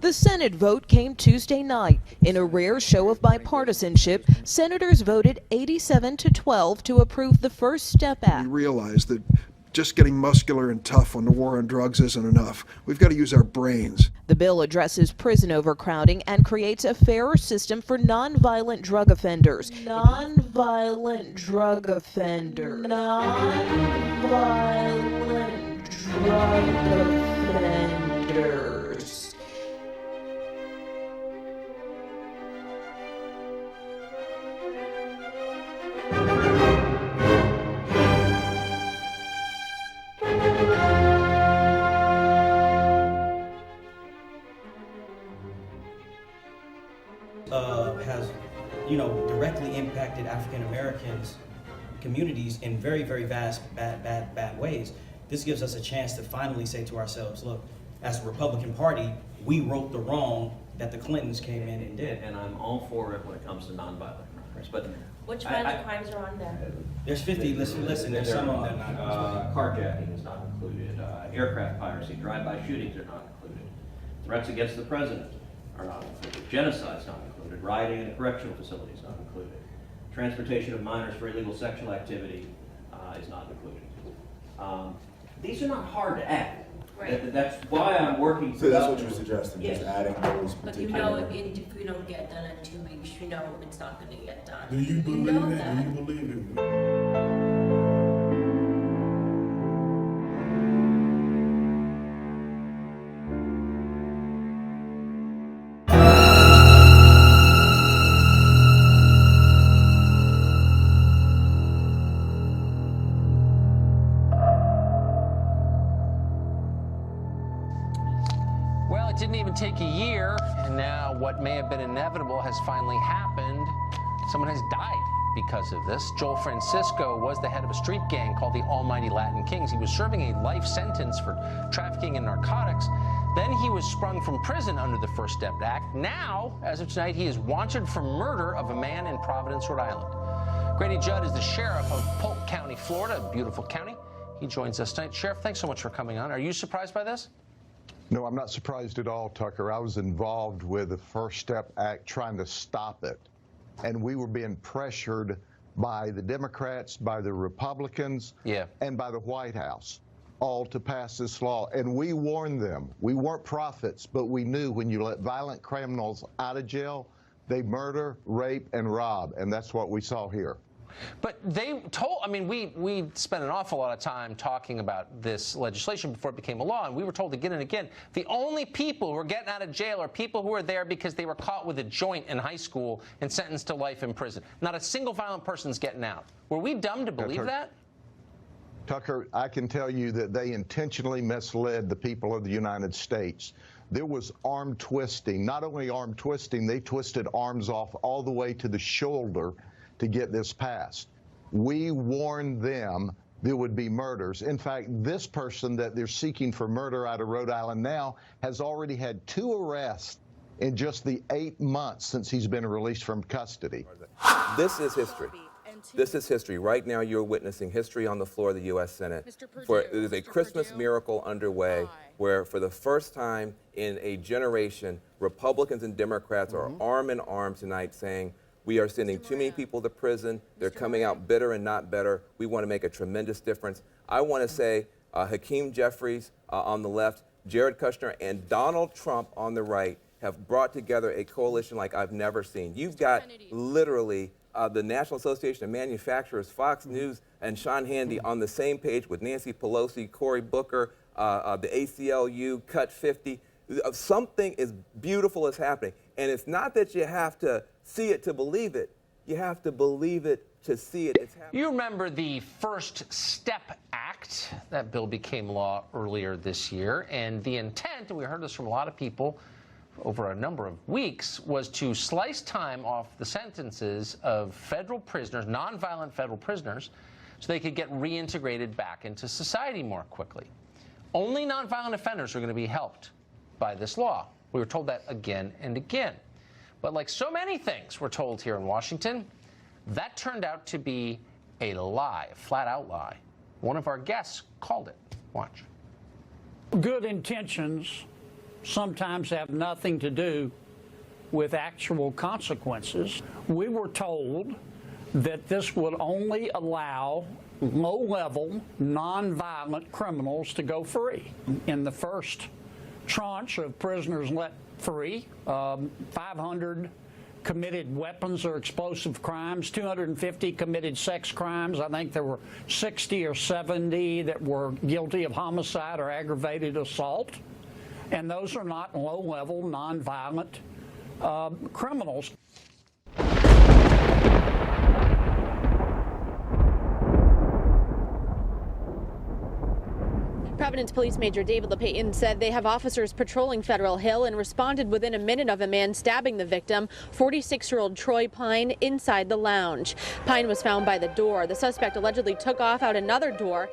The Senate vote came Tuesday night. In a rare show of bipartisanship, senators voted 87-12 to approve the First Step Act. We realize that just getting muscular and tough on the war on drugs isn't enough. We've got to use our brains. The bill addresses prison overcrowding and creates a fairer system for nonviolent drug offenders. Nonviolent drug offenders. Nonviolent drug offenders. Has, directly impacted African Americans communities in very, very vast, bad ways. This gives us a chance to finally say to ourselves, look, as a Republican Party, we wrote the wrong that the Clintons came in and did. And I'm all for it when it comes to nonviolent crimes. But which violent crimes are on there? There's 50. Listen. There's some of them that are not. Carjacking is not included. Aircraft piracy, drive-by shootings are not included. Threats against the president are not included. Genocide is not included. Rioting in a correctional facility is not included. Transportation of minors for illegal sexual activity is not included. These are not hard to add. Right. That's why I'm working. So that's what you're suggesting, just adding those But particular. if we don't get done in 2 weeks, it's not going to get done. Do you believe it? Do you believe it? Well, it didn't even take a year, and now what may have been inevitable has finally happened. Someone has died because of this. Joel Francisco was the head of a street gang called the Almighty Latin Kings. He was serving a life sentence for trafficking in narcotics. Then he was sprung from prison under the First Step Act. Now, as of tonight, he is wanted for murder of a man in Providence, Rhode Island. Grady Judd is the sheriff of Polk County, Florida, a beautiful county. He joins us tonight. Sheriff, thanks so much for coming on. Are you surprised by this? No, I'm not surprised at all, Tucker. I was involved with the First Step Act trying to stop it. And we were being pressured by the Democrats, by the Republicans, and by the White House, all to pass this law. And we warned them. We weren't prophets, but we knew when you let violent criminals out of jail, they murder, rape, and rob. And that's what we saw here. But they told, we spent an awful lot of time talking about this legislation before it became a law, and we were told again and again, the only people who are getting out of jail are people who are there because they were caught with a joint in high school and sentenced to life in prison. Not a single violent person's getting out. Were we dumb to believe that? Tucker, I can tell you that they intentionally misled the people of the United States. There was arm twisting. Not only arm twisting, they twisted arms off all the way to the shoulder to get this passed. We warned them there would be murders. In fact, this person that they're seeking for murder out of Rhode Island now has already had 2 arrests in just the 8 months since he's been released from custody. This is history. This is history. Right now you're witnessing history on the floor of the U.S. Senate. It is a Christmas miracle underway where for the first time in a generation, Republicans and Democrats are arm in arm tonight saying, we are sending too many people to prison. They're coming out bitter and not better. We want to make a tremendous difference. I want to say Hakeem Jeffries on the left, Jared Kushner, and Donald Trump on the right have brought together a coalition like I've never seen. You've got literally the National Association of Manufacturers, Fox News, and Sean Hannity on the same page with Nancy Pelosi, Cory Booker, the ACLU, Cut 50. Something is beautiful is happening. And it's not that you have to see it to believe it. You have to believe it to see it. It's happening. You remember the First Step Act. That bill became law earlier this year. And the intent, and we heard this from a lot of people over a number of weeks, was to slice time off the sentences of federal prisoners, nonviolent federal prisoners, so they could get reintegrated back into society more quickly. Only nonviolent offenders are going to be helped by this law. We were told that again and again. But like so many things we're told here in Washington, that turned out to be a lie, a flat-out lie. One of our guests called it. Watch. Good intentions sometimes have nothing to do with actual consequences. We were told that this would only allow low-level, non-violent criminals to go free. In the first tranche of prisoners let free, 500 committed weapons or explosive crimes, 250 committed sex crimes. I think there were 60 or 70 that were guilty of homicide or aggravated assault. And those are not low-level, non-violent criminals. Providence Police Major David LePayton said they have officers patrolling Federal Hill and responded within a minute of a man stabbing the victim, 46-year-old Troy Pine, inside the lounge. Pine was found by the door. The suspect allegedly took off out another door